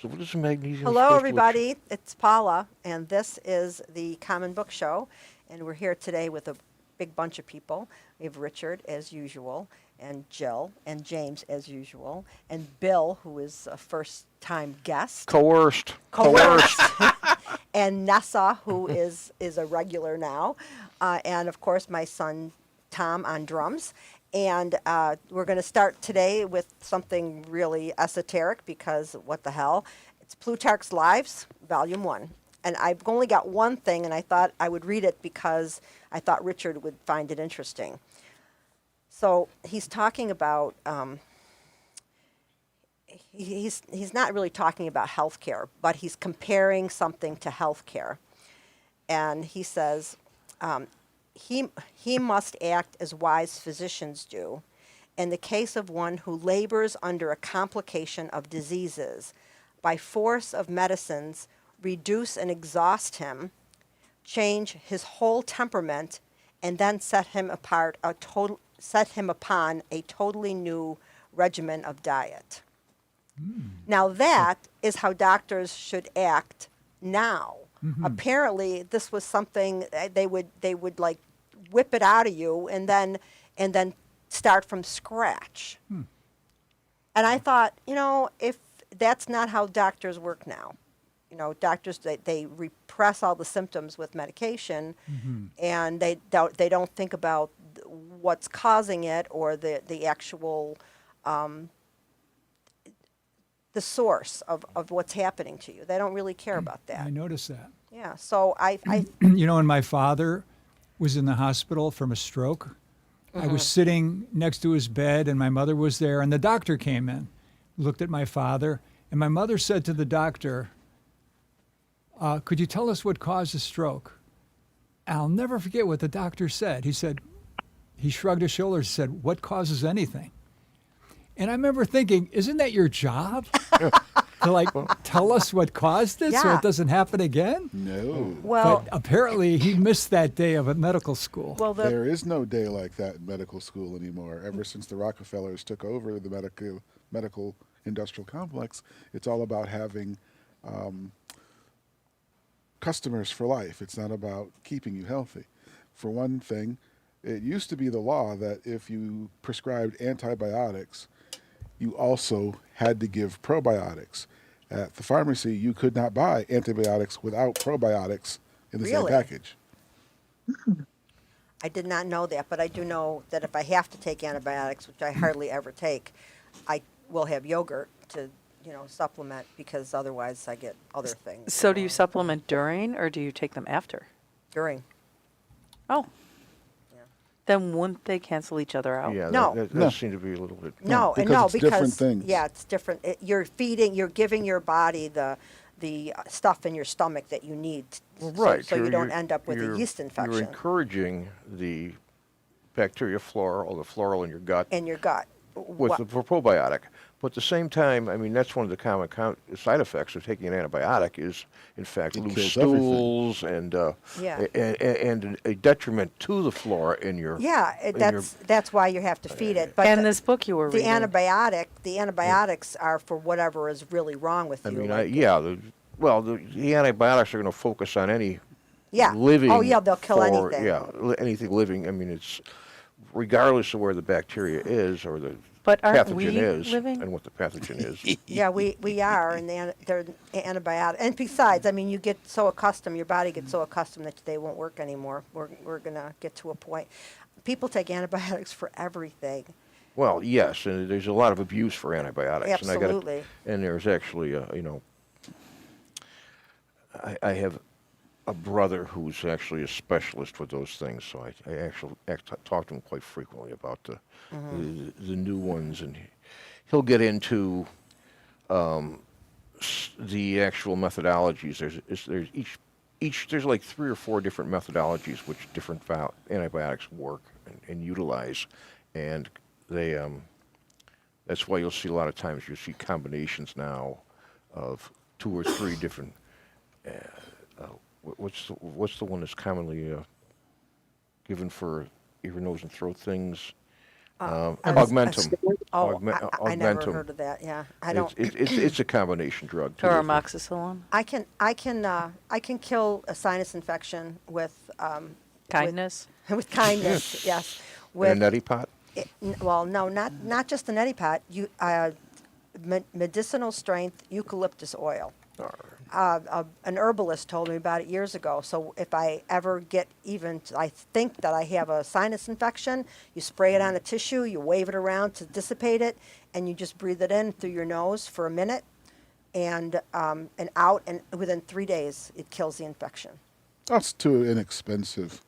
So what is a magnesium? Hello, everybody. It's Paula, and this is the Common Book Show. And we're here today with a big bunch of people. We have Richard, as usual, and Jill, and James, as usual, and Bill, who is a first-time guest. Coerced. And Nessa, who is a regular now. And, of course, my son, Tom, on drums. And we're going to start today with something really esoteric because what the hell? It's Plutarch's Lives, Volume 1. And I've only got one thing, and I thought I would read it because I thought Richard would find it interesting. So he's talking about, he's not really talking about healthcare, but he's comparing something to healthcare. And he says, he must act as wise physicians do in the case of one who labors under a complication of diseases, by force of medicines reduce and exhaust him, change his whole temperament, and then set him upon a totally new regimen of diet. Now that is how doctors should act now. Apparently, this was something they would like whip it out of you and then start from scratch. And I thought, if that's not how doctors work now, doctors they repress all the symptoms with medication, and they don't think about what's causing it or the actual the source of what's happening to you. They don't really care about that. I noticed that. Yeah, so I When my father was in the hospital from a stroke, I was sitting next to his bed and my mother was there and the doctor came in, looked at my father, and my mother said to the doctor, could you tell us what caused the stroke? I'll never forget what the doctor said. He shrugged his shoulders and said, what causes anything? And I remember thinking, isn't that your job? To tell us what caused it so Yeah. it doesn't happen again? No. well But apparently he missed that day of a medical school. well the There is no day like that in medical school anymore. Ever since the Rockefellers took over the medical industrial complex, it's all about having customers for life. It's not about keeping you healthy. For one thing, it used to be the law that if you prescribed antibiotics, you also had to give probiotics. At the pharmacy, you could not buy antibiotics without probiotics in the same Really? package. I did not know that, but I do know that if I have to take antibiotics, which I hardly ever take, I will have yogurt to, supplement because otherwise I get other things. So do you supplement during or do you take them after? During. Oh. Yeah. Then wouldn't they cancel each other out? Yeah, No. that No. seemed to be a little bit. No, and because no, it's because different things. yeah, it's different. You're giving your body the stuff in your stomach that you need, Right. so you don't end up with a yeast You're infection encouraging the bacteria flora or the floral in your gut in your gut. with the probiotic. But at the same time, I mean, that's one of the common side effects of taking an antibiotic is, in fact, It loose kills everything. stools and Yeah. and a detriment to the flora in your That's why you have to feed it. But And this book you were the reading. the antibiotics are for whatever is really wrong with I you. mean, like- the antibiotics are going to focus on any yeah. living. Oh yeah, they'll kill anything. Yeah, anything living. I mean, it's regardless of where the bacteria is or the But aren't pathogen we is living? and what the pathogen is. Yeah, we are, and they're antibiotic. And besides, I mean, you get so accustomed, your body gets so accustomed that they won't work anymore. We're gonna get to a point. People take antibiotics for everything. Well, yes, and there's a lot of abuse for antibiotics. Absolutely. And there's actually, I have a brother who's actually a specialist with those things, so I actually talk to him quite frequently about the new ones, and he'll get into the actual methodologies. There's there's like 3 or 4 different methodologies which different antibiotics work and utilize, and they that's why you'll see a lot of times you'll see combinations now of 2 or 3 different. What's the one that's commonly given for ear, nose, and throat things? Augmentum. Oh, I never Augmentum. heard of that. Yeah, I don't. It's a combination drug too. Or isn't it? amoxicillin? I can kill a sinus infection with Kindness? with kindness. Yes, In a with neti pot. well, no, not just a neti pot. Medicinal strength eucalyptus oil. An herbalist told me about it years ago. So if I ever get I think that I have a sinus infection, you spray it on a tissue, you wave it around to dissipate it, and you just breathe it in through your nose for a minute, and out, and within 3 days it kills the infection. That's too inexpensive.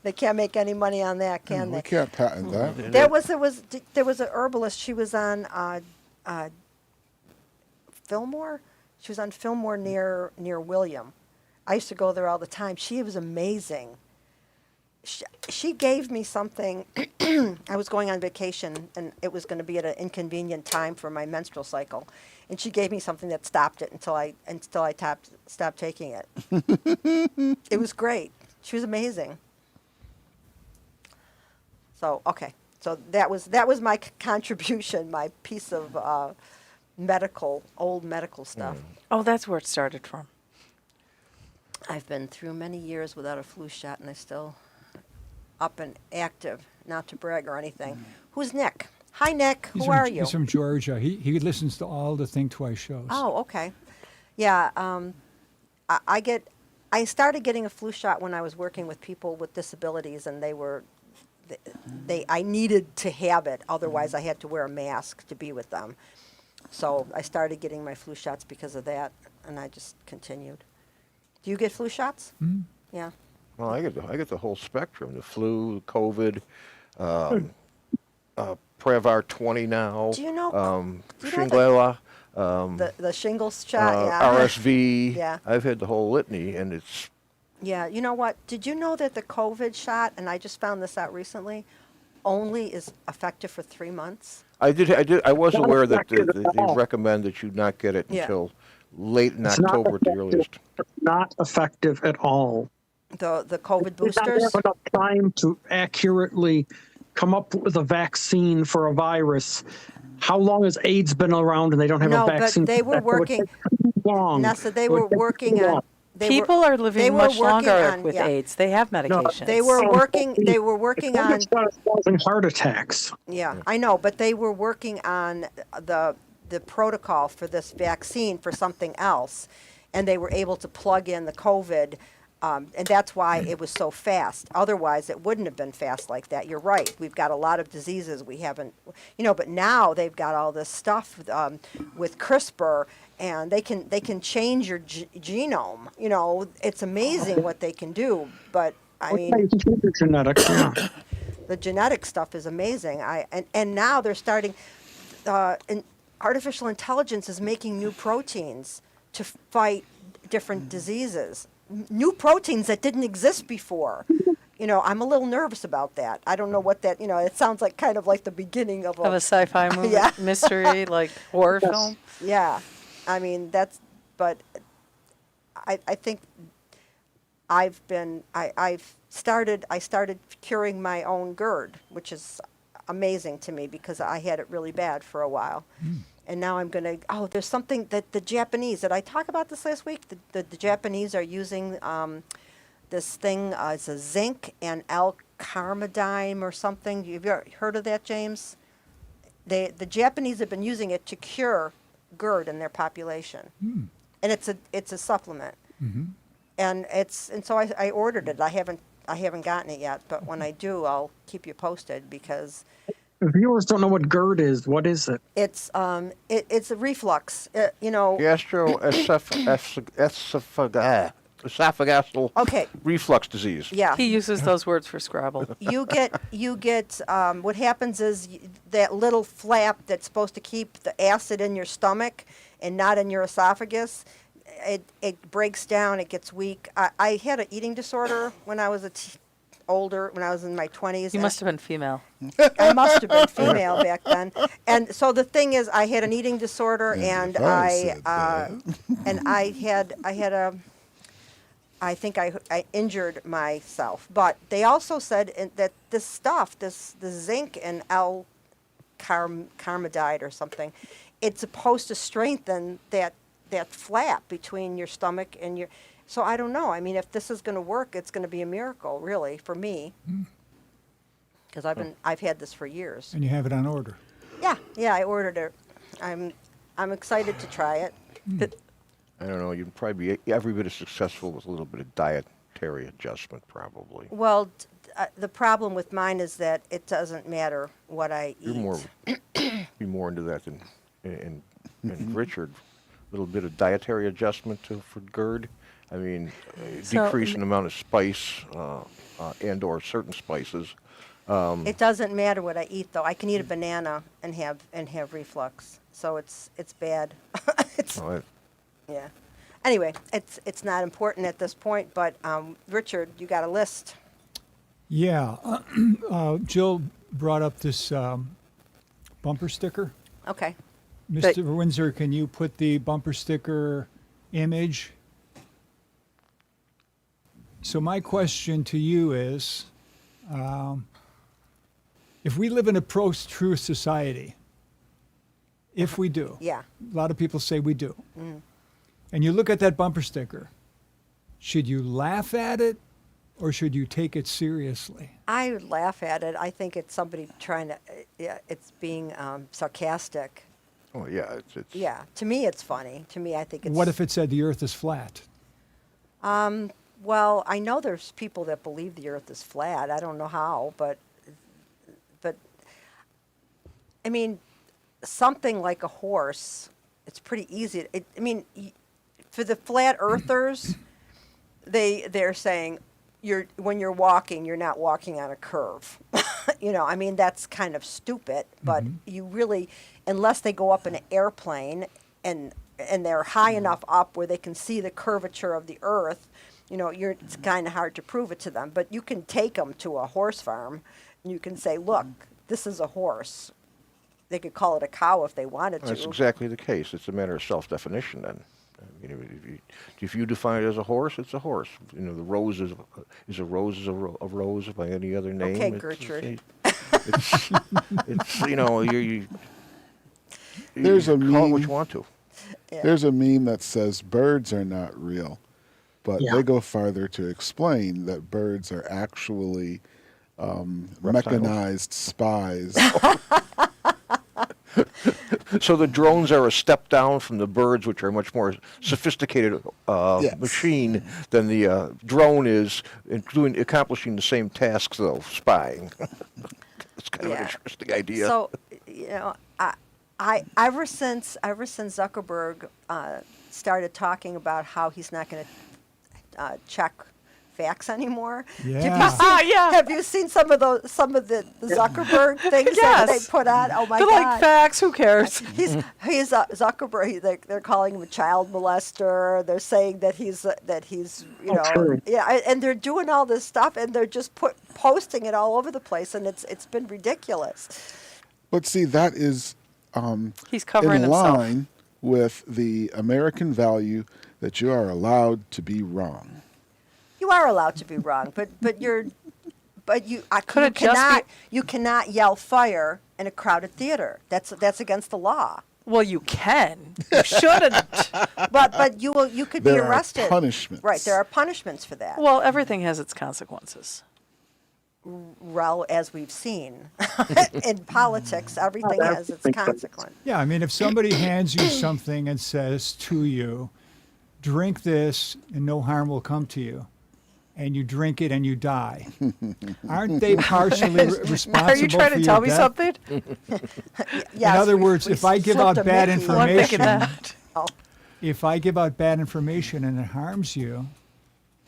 They can't make any money on that, can We they? can't patent that. There was a herbalist. She was on Fillmore. She was on Fillmore near William. I used to go there all the time. She was amazing. She gave me something. I was going on vacation, and it was going to be at an inconvenient time for my menstrual cycle, and she gave me something that stopped it until I stopped taking it. It was great. She was amazing. So okay, so that was my contribution, my piece of old medical stuff. Oh, that's where it started from. I've been through many years without a flu shot, and I'm still up and active. Not to brag or anything. Who's Nick? Hi, Nick. Who are you? He's from Georgia. He listens to all the Think Twice shows. Oh, okay. Yeah, I started getting a flu shot when I was working with people with disabilities, and I needed to have it. Otherwise, I had to wear a mask to be with them. So I started getting my flu shots because of that, and I just continued. Do you get flu shots? Mhm. Yeah. Well, I get the whole spectrum: the flu, COVID, Prevnar 20 now. Do you know? Do you know Shingles, the shingles shot? Yeah. RSV. Yeah. I've had the whole litany, and it's Yeah, you know what? Did you know that the COVID shot, and I just found this out recently, only is effective for 3 months? I was Not aware that effective at they all. recommend that you not get it Yeah. until late in It's not October at the effective. earliest. It's not effective at all. The COVID We don't boosters? have enough time to accurately come up with a vaccine for a virus. How long has AIDS been around and they don't have No, a but vaccine? they were for that? It would working- take too long. Nessa, they It would were take working too on. long. People are living much longer with yeah. AIDS. They have medications. They were So working. They were the working COVID on. shot is causing heart attacks. Yeah, I know, but they were working on the protocol for this vaccine for something else, and they were able to plug in the COVID, and that's why it was so fast. Otherwise, it wouldn't have been fast like that. You're right. We've got a lot of diseases we haven't, but now they've got all this stuff with CRISPR, and they can change your genome. It's amazing what they can do. But I mean, You can change your genetics. Yeah. the genetic stuff is amazing. And now they're starting. And artificial intelligence is making new proteins to fight different diseases. New proteins that didn't exist before. I'm a little nervous about that. I don't know what that. It sounds like kind of like the beginning of Of a sci-fi movie, Yeah. mystery, like horror film. Yeah, I mean but I think I started curing my own GERD, which is amazing to me because I had it really bad for a while. And now I'm going to, there's something that the Japanese, did I talk about this last week? The Japanese are using this thing, it's a zinc and L-carnitine or something. Have you ever heard of that, James? The Japanese have been using it to cure GERD in their population. And it's a supplement. And so I ordered it. I haven't gotten it yet, but when I do, I'll keep you posted because If viewers don't know what GERD is, what is it? it's a reflux. Esophageal Okay. reflux disease. Yeah. He uses those words for Scrabble. You get what happens is that little flap that's supposed to keep the acid in your stomach and not in your esophagus, it breaks down, it gets weak. I had an eating disorder when I was older, when I was in my 20s. You must have been female. I must have been female back then. And so the thing is, I had an eating disorder, and if I said that. I had I think I injured myself. But they also said that this stuff, the zinc and L-carmidite or something, it's supposed to strengthen that flap between your stomach and your. So I don't know. I mean, if this is going to work, it's going to be a miracle, really, for me. Because I've had this for years. And you have it on order. Yeah, I ordered it. I'm excited to try it. I don't know. You'd probably be every bit as successful with a little bit of dietary adjustment, probably. Well, the problem with mine is that it doesn't matter what I You're eat. be more into that than and Richard. A little bit of dietary adjustment for GERD. I mean, So- decrease in the amount of spice and/or certain spices. It doesn't matter what I eat, though. I can eat a banana and have reflux, so it's bad. Oh, Yeah. Anyway, it's not important at this point. But Richard, you got a list? Yeah. Jill brought up this bumper sticker. Okay. Mr. Windsor, can you put the bumper sticker image? So my question to you is, if we live in a post-truth society, if we do, Yeah. a lot of people say we do, and you look at that bumper sticker, should you laugh at it or should you take it seriously? I would laugh at it. I think it's somebody trying to. Yeah, it's being sarcastic. oh yeah, it's Yeah. To me, it's funny. To me, I think it's. What if it said the earth is flat? Well, I know there's people that believe the Earth is flat. I don't know how, but I mean, something like a horse. It's pretty easy. I mean, for the flat earthers, they're saying when you're walking, you're not walking on a curve. I mean, that's kind of stupid. But you really, unless they go up in an airplane and they're high enough up where they can see the curvature of the Earth. It's kind of hard to prove it to them, but you can take them to a horse farm, and you can say, "Look, this is a horse." They could call it a cow if they wanted to. That's exactly the case. It's a matter of self-definition. Then, I mean, if you define it as a horse, it's a horse. The rose is a rose is a rose by any other name. Okay, It's- Gertrude. It's you There's a call it what meme. you want to. Yeah. There's a meme that says birds are not real, but Yeah. they go farther to explain that birds are actually Reptiles. mechanized spies. So the drones are a step down from the birds, which are a much more sophisticated Yes. machine than the drone is, accomplishing the same tasks, though, spying. It's kind of an Yeah. interesting idea. So, I ever since Zuckerberg started talking about how he's not going to check facts anymore. Yeah. Yeah. Have you seen some of the Zuckerberg things that Yes. they put on? Oh my They're God! like facts. Who cares? He's Zuckerberg. They're calling him a child molester. They're saying that he's true. yeah, and they're doing all this stuff, and they're just posting it all over the place, and it's been ridiculous. But see, that is He's covering in himself. line with the American value that you are allowed to be wrong. You are allowed to be wrong, but you it you cannot yell fire in a crowded theater. That's against the law. Well, you can. You shouldn't. But you could be There are arrested. punishments. Right, there are punishments for that. Well, everything has its consequences. Well, as we've seen in politics, everything Well, has its makes sense. consequence. Yeah, I mean, if somebody hands you something and says to you, drink this and no harm will come to you, and you drink it and you die, aren't they partially responsible Are you trying for to your tell me death? something? Yes, In other we- words, we if I give slipped out a bad Mickey. Well, I'm thinking information, that. Oh, if I give out bad information and it harms you,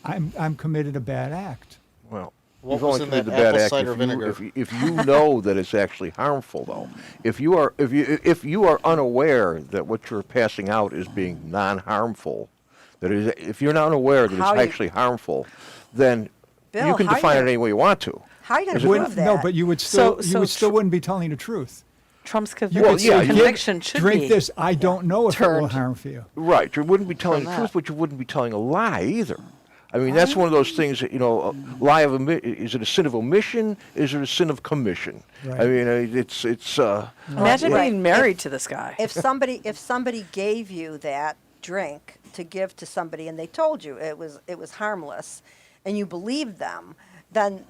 I'm committed a bad act. Well, What you've was only in committed that the bad apple act cider if vinegar? if you know that it's actually harmful, though. If you are unaware that what you're passing out is being non-harmful, if you're not aware that How it's you- actually harmful, then Bill, you can how define you- it any way you want to. how are you going Is to it- prove that? No, but you would still So wouldn't be telling the truth. Trump's You conviction, would say, conviction should drink be. this. I don't know if it will turned. harm for you. Right, you wouldn't be telling From the truth, that. but you wouldn't be telling a lie either. I mean, that's one of those things that, lie of is it a sin of omission? Is it a sin of commission? Right. I mean, it's Imagine Right. being married to this guy. If somebody gave you that drink to give to somebody and they told you it was harmless, and you believed them, then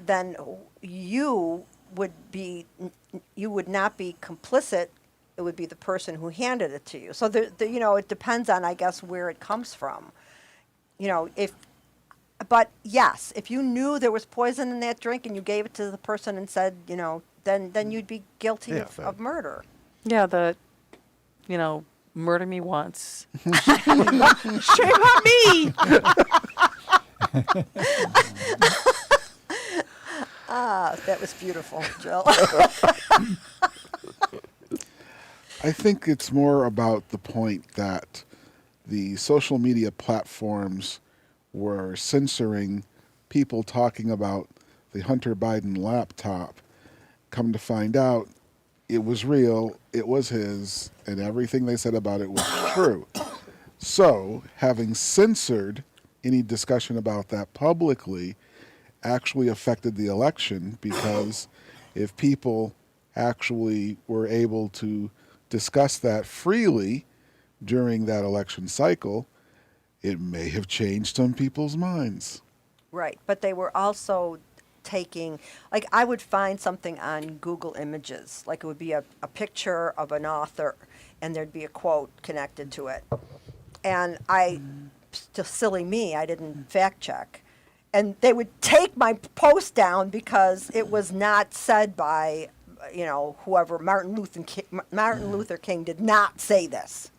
you would not be complicit. It would be the person who handed it to you. So it depends on, I guess, where it comes from. But yes, if you knew there was poison in that drink and you gave it to the person and said, then you'd be guilty Yeah, of murder. Yeah, murder me once. Shame on me. That was beautiful, Jill. I think it's more about the point that the social media platforms were censoring people talking about the Hunter Biden laptop. Come to find out, it was real, it was his, and everything they said about it was true. So, having censored any discussion about that publicly actually affected the election, because if people actually were able to discuss that freely during that election cycle, it may have changed some people's minds. Right, but they were also taking, like, I would find something on Google Images, like it would be a picture of an author, and there'd be a quote connected to it. And just silly me, I didn't fact check. And they would take my post down because it was not said by, whoever, Martin Luther King did not say this.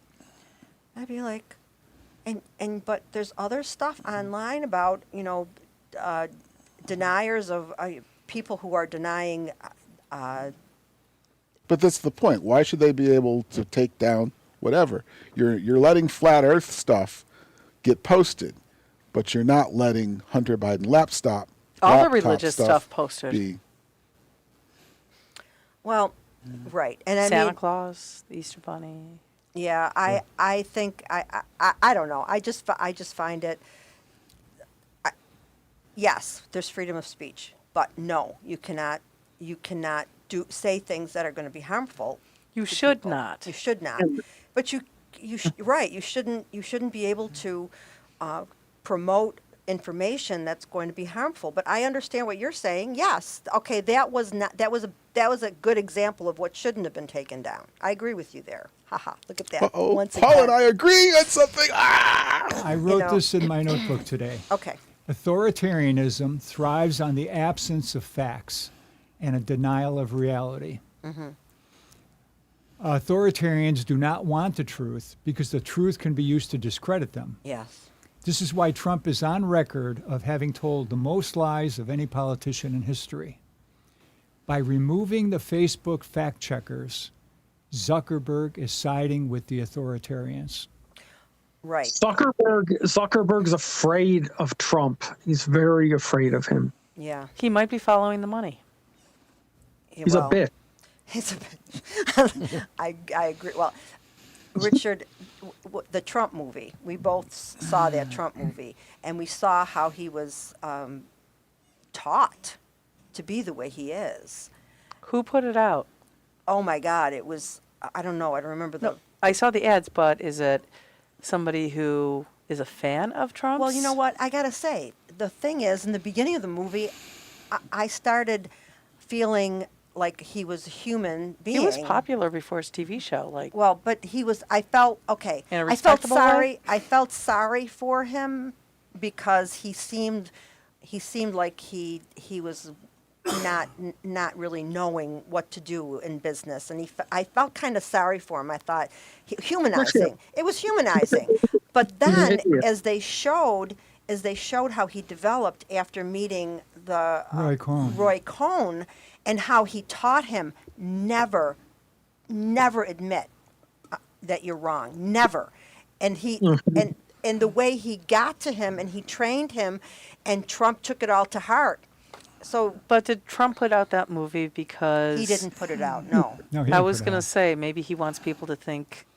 I'd be like, but there's other stuff online about, deniers of people who are denying. But that's the point. Why should they be able to take down whatever? You're letting flat Earth stuff get posted, but you're not letting Hunter Biden laptop religious stuff posted. Be. Well, right, and I Santa mean, Claus, the Easter Bunny. yeah, I think I don't know. I just find it. Yes, there's freedom of speech, but no, you cannot say things that are going to be harmful. You to should people. not. You should not. But right. You shouldn't be able to promote information that's going to be harmful. But I understand what you're saying. Yes, okay, that was a good example of what shouldn't have been taken down. I agree with you there. Haha, look at that. Uh-oh, Once Paul again. and I agree on something. Ah! I wrote this in my notebook today. Okay. Authoritarianism thrives on the absence of facts and a denial of reality. Mm-hmm. Authoritarians do not want the truth because the truth can be used to discredit them. Yes. This is why Trump is on record of having told the most lies of any politician in history. By removing the Facebook fact checkers, Zuckerberg is siding with the authoritarians. Right. Zuckerberg's afraid of Trump. He's very afraid of him. Yeah. He might be following the money. He's a bitch. He's a bitch. I agree. Well, Richard, the Trump movie, we both saw that Trump movie, and we saw how he was taught to be the way he is. Who put it out? Oh my God, it was, I don't know, I don't remember the. No, I saw the ads, but is it somebody who is a fan of Trump's? Well, you know what? I got to say, the thing is, in the beginning of the movie, I started feeling like he was a human being. He was popular before his TV show. Well, but he was, I felt, okay. In a I felt respectable sorry. way? I felt sorry for him because he seemed like he was not really knowing what to do in business, and I felt kind of sorry for him. I thought humanizing. It was humanizing. But then, as they showed how he developed after meeting the Roy Cohn, and how he taught him never admit that you're wrong, never, and he and the way he got to him and he trained him, and Trump took it all to heart. So, but did Trump put out that movie because he didn't put it out? No. No, he I didn't was put it going to out. say maybe he wants people to think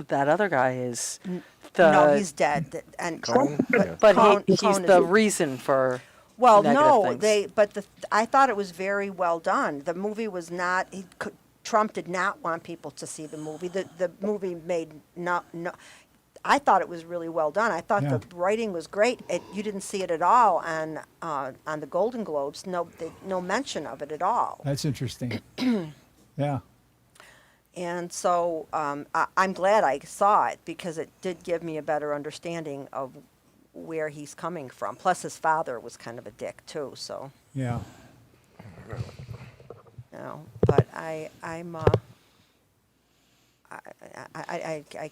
that other guy is No, he's dead. And Cohn? Yeah. But he's Cohn the is- reason for Well, negative no, things. I thought it was very well done. The movie was not. Trump did not want people to see the movie. The movie made no. I thought it was really well done. I thought Yeah. the writing was great. You didn't see it at all on the Golden Globes. No mention of it at all. That's interesting. Yeah. And so I'm glad I saw it because it did give me a better understanding of where he's coming from. Plus, his father was kind of a dick too. So, Yeah. but I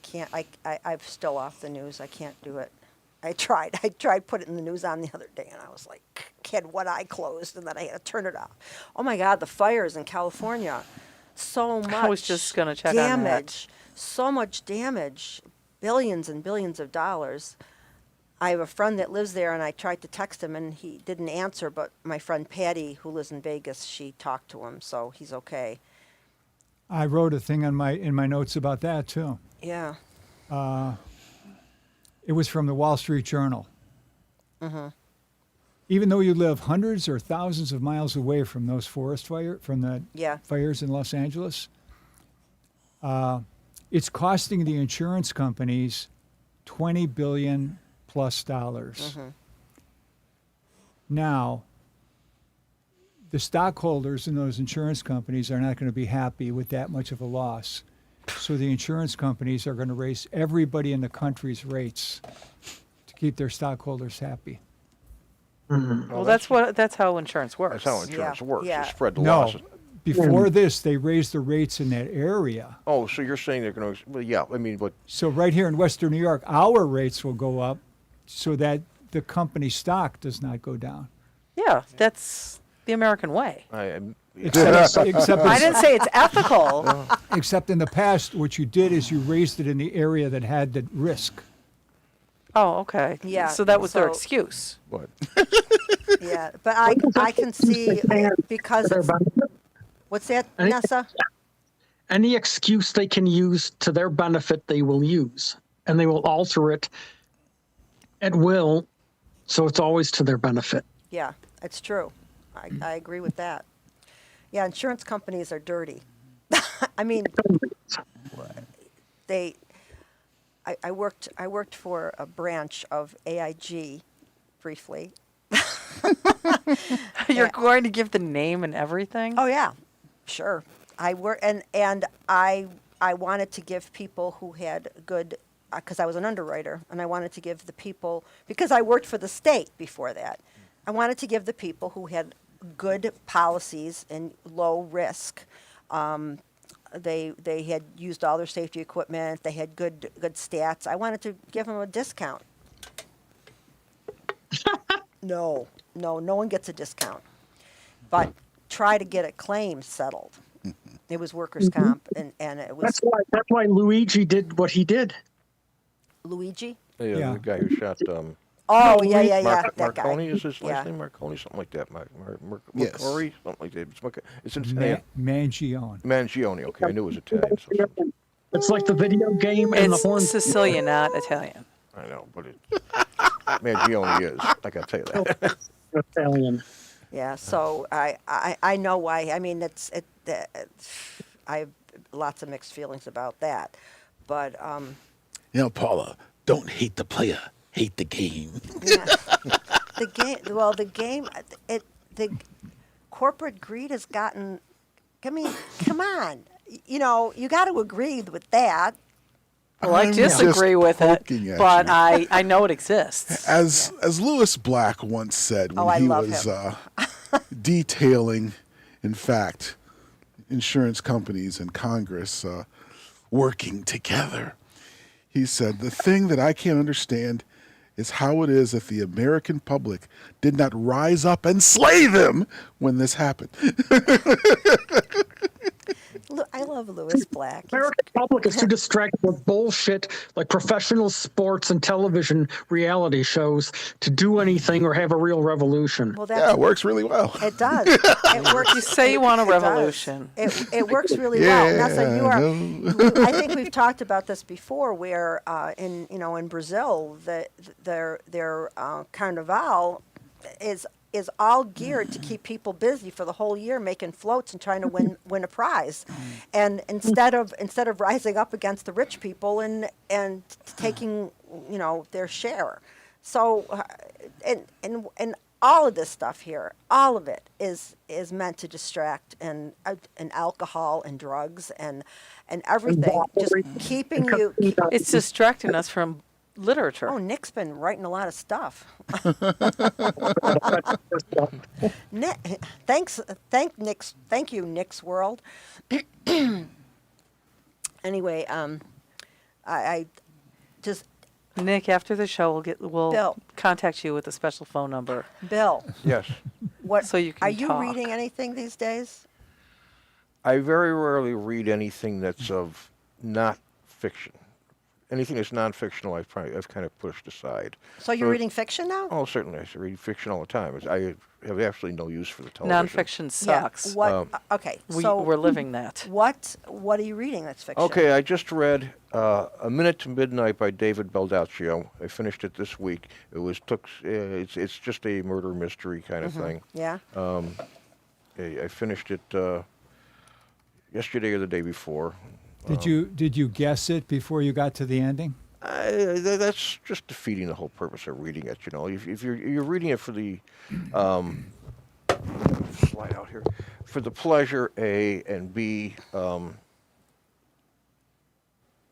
can't. I'm still off the news. I can't do it. I tried putting the news on the other day, and I was like, had one eye closed, and then I had to turn it off. Oh my God, the fires in California. So much I was just gonna check on that. damage. So much damage. Billions and billions of dollars. I have a friend that lives there, and I tried to text him, and he didn't answer, but my friend Patty, who lives in Vegas, she talked to him, so he's okay. I wrote a thing in my notes about that too. Yeah. It was from the Wall Street Journal. Even though you live hundreds or thousands of miles away from those from the Yeah. fires in Los Angeles, it's costing the insurance companies $20 billion plus dollars. Now, the stockholders in those insurance companies are not going to be happy with that much of a loss. So the insurance companies are going to raise everybody in the country's rates to keep their stockholders happy. Well, that's how insurance works. That's how insurance works. yeah. You spread the No, losses. before this, they raised the rates in that area. Oh, so you're saying they're going to? Well, yeah. I mean, but So right here in Western New York, our rates will go up so that the company stock does not go down. Yeah, that's the American way. Except, I didn't say it's ethical. except in the past, what you did is you raised it in the area that had the risk. Oh, okay. Yeah, So that was their so- excuse. what? Yeah, but I can see because Their it's, benefit. what's that, I think- Nessa? Any excuse they can use to their benefit, they will use, and they will alter it at will, so it's always to their benefit. Yeah, it's true. I agree with that. Yeah, insurance companies are dirty. I mean, I worked for a branch of AIG briefly. You're going to give the name and everything? Oh yeah, sure. I wanted to give people who had good, because I was an underwriter, and I wanted to give the people, because I worked for the state before that, I wanted to give the people who had good policies and low risk. They had used all their safety equipment. They had good stats. I wanted to give them a discount. No one gets a discount. But try to get a claim settled. It was workers' comp, and it was That's why Luigi did what he did. Luigi. Yeah. The guy who shot Oh yeah, that guy. Marconi is his Yeah. last name. Marconi, something like that. Yes. Marcori, something like that. It's in Mangione. Mangione. Okay, I knew it was Italian. So It's like the video game and the horn. It's Sicilian, not Italian. I know, but Mangione is. I got to tell you that. Italian. Yeah, so I know why. I mean, I have lots of mixed feelings about that, but Paula, don't hate the player, hate the game. yeah. the game. The corporate greed has gotten. I mean, come on. You got to agree with that. Well, I I'm disagree just with it, poking at but you. I know it exists. As Lewis Black once said when I he love was him. detailing, in fact, insurance companies and Congress working together, he said, "The thing that I can't understand is how it is that the American public did not rise up and slay them when this happened." I love Lewis Black. American public is too distracted with bullshit like professional sports and television reality shows to do anything or have a real revolution. Well, Yeah, that's it works really well. it does. It works. You say you want a it does. revolution. It works really well. And that's like you are. no. I think we've talked about this before, where in Brazil, their carnival is all geared to keep people busy for the whole year, making floats and trying to win a prize, and instead of rising up against the rich people and taking their share. So and all of this stuff here, all of it is meant to distract, and alcohol and drugs and everything, just keeping you. It's distracting us from literature. Oh, Nick's been writing a lot of stuff. Nick, thank you, Nick's World. Anyway, I just Nick, after the show, we'll Bill. contact you with a special phone number. Bill, Yes. what So you can are you talk. reading anything these days? I very rarely read anything that's of not fiction. Anything that's non-fictional, I've kind of pushed aside. So you're reading fiction now? Oh, certainly. I read fiction all the time. I have absolutely no use for the television. Nonfiction sucks. Yeah. What? Okay. So We're living that. what are you reading that's fiction? Okay, I just read A Minute to Midnight by David Baldaccio. I finished it this week. It's just a murder mystery kind of thing. Yeah. I finished it yesterday or the day before. Did you guess it before you got to the ending? That's just defeating the whole purpose of reading it. If you're reading it for the slide out here, for the pleasure, A, and B.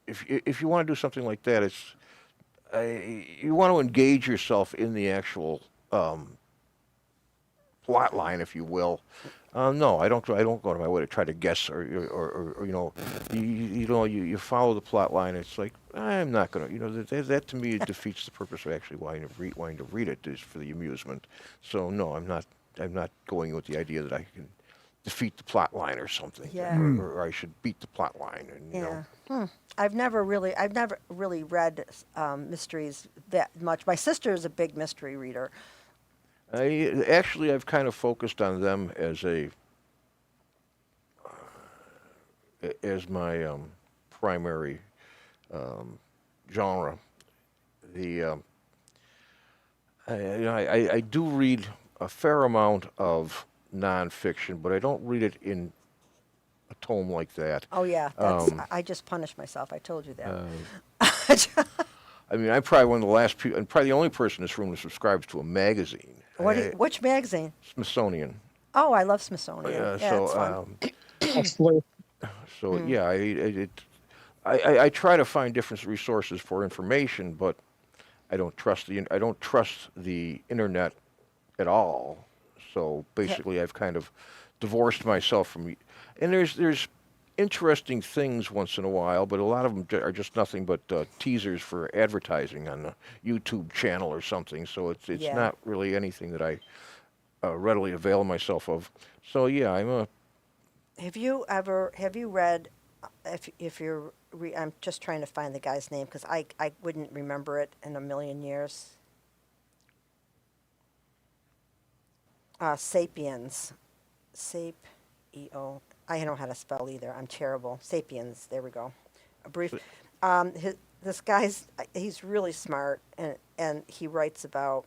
If you want to do something like that, you want to engage yourself in the actual plot line, if you will. No, I don't go to my way to try to guess or you follow the plot line. It's like I'm not going to that to me defeats the purpose of actually wanting to read it is for the amusement. So no, I'm not going with the idea that I can defeat the plot line or something. Yeah. Or I should beat the plot line. And, Yeah. I've never really read mysteries that much. My sister is a big mystery reader. I've kind of focused on them as my primary genre. I do read a fair amount of nonfiction, but I don't read it in a tome like that. Oh yeah, I just punished myself. I told you that. I mean, I'm probably one of the last people, and probably the only person in this room that subscribes to a magazine. Which magazine? Smithsonian. Oh, I love Smithsonian. Yeah, it's fun. Absolutely. So yeah, I try to find different resources for information, but I don't trust the internet at all. So basically, I've kind of divorced myself from. And there's interesting things once in a while, but a lot of them are just nothing but teasers for advertising on the YouTube channel or something. So it's not really anything that I readily avail myself of. So yeah, Have you read? I'm just trying to find the guy's name because I wouldn't remember it in a million years. Sapiens, I don't know how to spell either. I'm terrible. Sapiens. There we go. A brief. This guy's he's really smart and he writes about.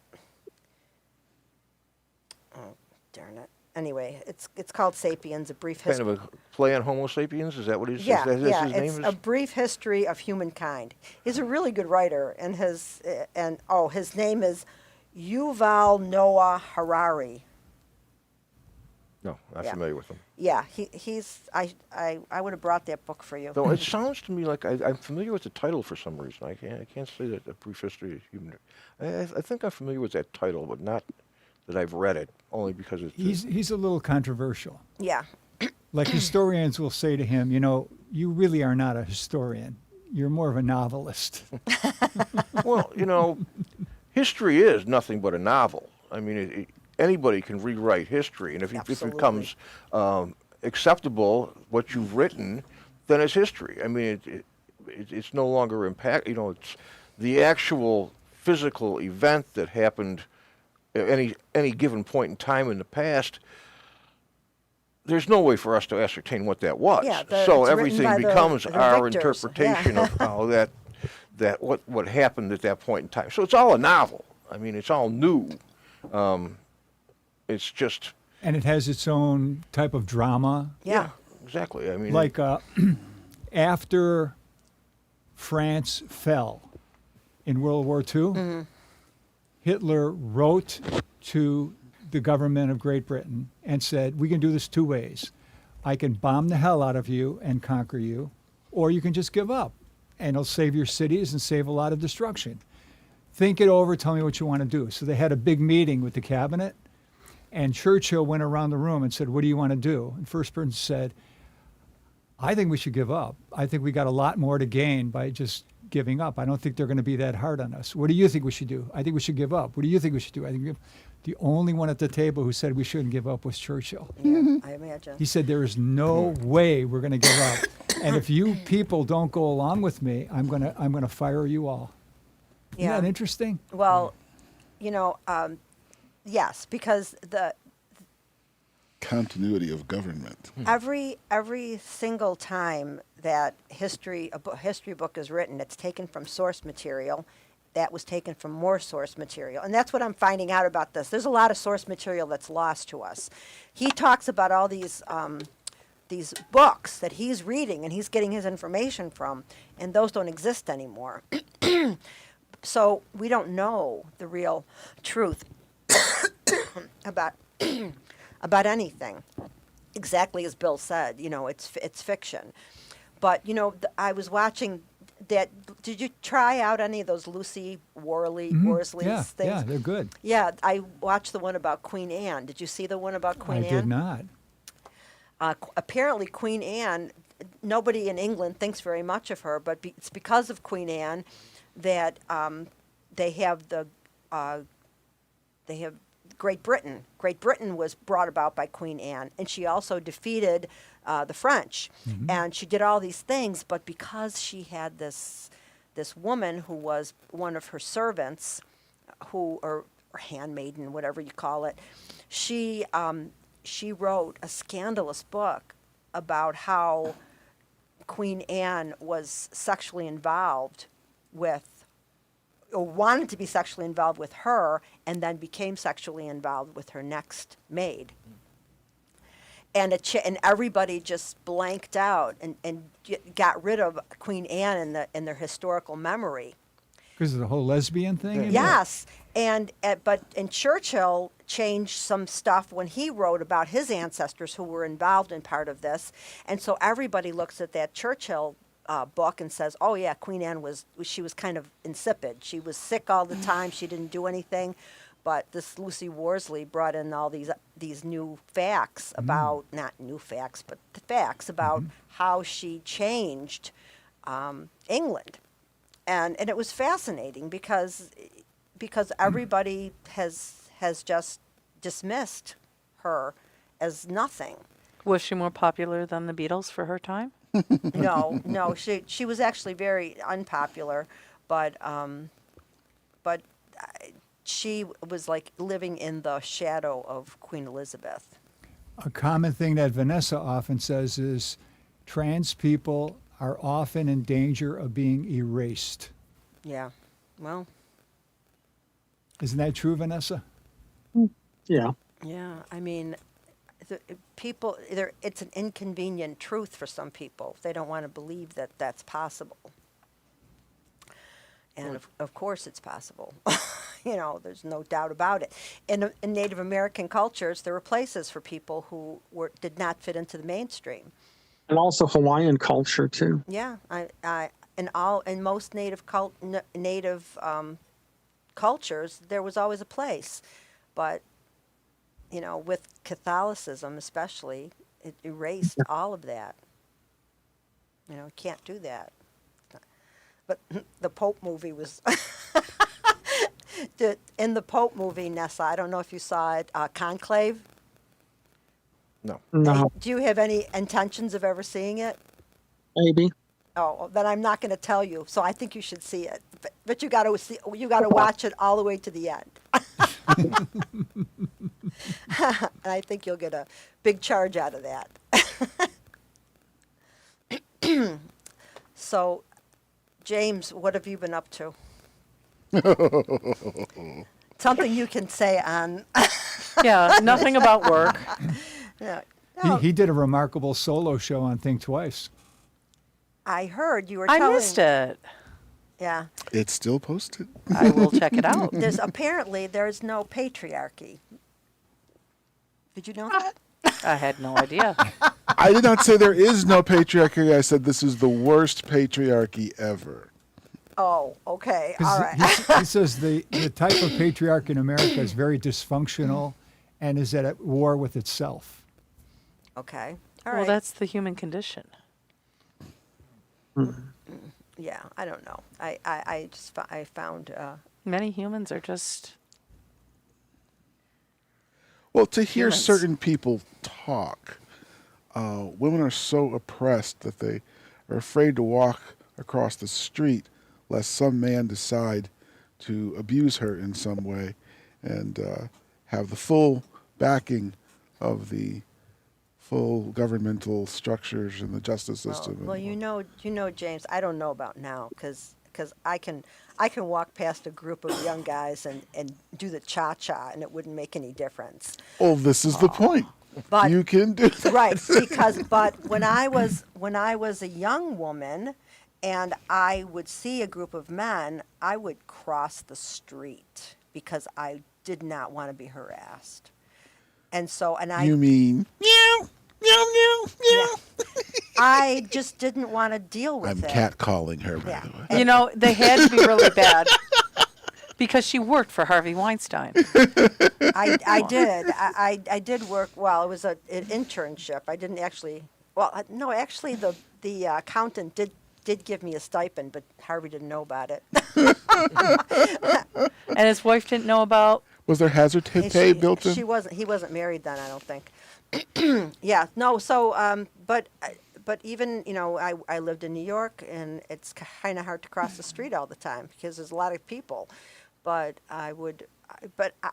Oh, darn it. Anyway, it's called Sapiens, a brief history. kind of a play on Homo sapiens. Is that what he's? Yeah, His name it's is? a brief history of humankind. He's a really good writer, and his name is Yuval Noah Harari. No, not Yeah. familiar with him. Yeah, he's. I would have brought that book for you. Though it sounds to me like I'm familiar with the title for some reason. I can't say that a brief history of human. I think I'm familiar with that title, but not that I've read it. Only because it's. He's a little controversial. Yeah. Like historians will say to him, you really are not a historian. You're more of a novelist. Well, history is nothing but a novel. I mean, anybody can rewrite history, and if it Absolutely. becomes acceptable, what you've written, then it's history. I mean, it's no longer impact. You know, it's the actual physical event that happened at any given point in time in the past. There's no way for us to ascertain what that was. Yeah, So it's written everything by the becomes our victors. interpretation Yeah. of how that what happened at that point in time. So it's all a novel. I mean, it's all new. It's just And it has its own type of drama. Yeah. exactly. I mean, Like after France fell in World War II, Hitler wrote to the government of Great Britain and said, we can do this two ways. I can bomb the hell out of you and conquer you, or you can just give up, and it'll save your cities and save a lot of destruction. Think it over, tell me what you want to do. So they had a big meeting with the cabinet, and Churchill went around the room and said, what do you want to do? And first person said, I think we should give up. I think we got a lot more to gain by just giving up. I don't think they're going to be that hard on us. What do you think we should do? I think we should give up. What do you think we should do? I think the only one at the table who said we shouldn't give up was Churchill. Yeah, I imagine. He said there is no way we're going to give up. And if you people don't go along with me, I'm going to fire you all. Isn't Yeah. that interesting? Well, you know, yes, because Continuity of government. every single time that history book is written, it's taken from source material. That was taken from more source material, and that's what I'm finding out about this. There's a lot of source material that's lost to us. He talks about all these books that he's reading and he's getting his information from, and those don't exist anymore. So we don't know the real truth about about anything. Exactly as Bill said, you know, it's fiction. But you know, I was watching that. Did you try out any of those Lucy Worsley's Yeah, things? yeah, they're good. Yeah, I watched the one about Queen Anne. Did you see the one about Queen I Anne? did not. Apparently, Queen Anne, nobody in England thinks very much of her, but it's because of Queen Anne that they have Great Britain. Great Britain was brought about by Queen Anne, and she also defeated the French, and she did all these things. But because she had this woman who was one of her servants, or handmaiden, whatever you call it, she wrote a scandalous book about how Queen Anne was sexually involved with, or wanted to be sexually involved with her, and then became sexually involved with her next maid. And and everybody just blanked out and got rid of Queen Anne in their historical memory. Because of the whole lesbian thing? in it? Yes, and Churchill changed some stuff when he wrote about his ancestors who were involved in part of this, and so everybody looks at that Churchill book and says, "Oh yeah, Queen Anne was kind of insipid. She was sick all the time. She didn't do anything." But this Lucy Worsley brought in all these new facts about, not new facts, but the facts about how she changed England. And it was fascinating because everybody has just dismissed her as nothing. Was she more popular than the Beatles for her time? No, she was actually very unpopular, but she was like living in the shadow of Queen Elizabeth. A common thing that Vanessa often says is trans people are often in danger of being erased. Yeah, well, Isn't that true, Vanessa? Yeah. yeah. I mean, it's an inconvenient truth for some people. They don't want to believe that that's possible. And of course it's possible. You know, there's no doubt about it. In Native American cultures, there were places for people who did not fit into the mainstream. And also Hawaiian culture too. Yeah, in most native cultures, there was always a place, but you know, with Catholicism especially, it erased all of that. You know, can't do that. But the Pope movie was in the Pope movie, Nessa. I don't know if you saw it, Conclave. No. No, Do you have any intentions of ever seeing it? maybe. Oh, then I'm not going to tell you. So I think you should see it, but you got to see, you got to watch it all the way to the end. And I think you'll get a big charge out of that. So, James, what have you been up to? Something you can say on. Yeah, nothing about work. Yeah. He, No, he did a remarkable solo show on Think Twice. I heard you were I telling. missed it. Yeah. It's still posted. I will check it out. There's no patriarchy. Did you know that? I had no idea. I did not say there is no patriarchy. I said this is the worst patriarchy ever. Oh, okay. 'Cause All right. he says the type of patriarchy in America is very dysfunctional and is at war with itself. Okay. All Well, right. that's the human condition. Yeah, I don't know. I found Many humans are just Well, to hear Humans. certain people talk, women are so oppressed that they are afraid to walk across the street lest some man decide to abuse her in some way and have the full backing of the full governmental structures and the justice system. well, and- you know, James. I don't know about now because I can walk past a group of young guys and do the cha-cha and it wouldn't make any difference. Oh, this is the point. But- you can do that. Right, but when I was a young woman and I would see a group of men, I would cross the street because I did not want to be harassed. And so You mean meow, meow, meow, meow. I just didn't want to deal with I'm it. catcalling her, by Yeah. the way. You know, they had to be really bad because she worked for Harvey Weinstein. I did. I did work. Well, it was an internship. I didn't actually. Well, no, actually, the accountant did give me a stipend, but Harvey didn't know about it. And his wife didn't know about. Was there hazard pay built in? He wasn't married then, I don't think. Yeah. No. So, but even I lived in New York, and it's kind of hard to cross the street all the time because there's a lot of people. But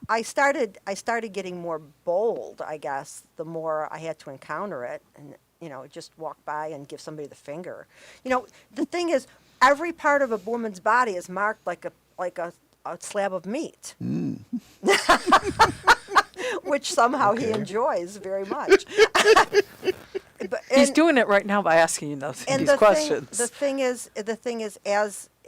I started getting more bold, I guess, the more I had to encounter it, and just walk by and give somebody the finger. The thing is, every part of a woman's body is marked like a slab of meat, which somehow he enjoys very much. He's doing it right now by asking you these questions. The thing is,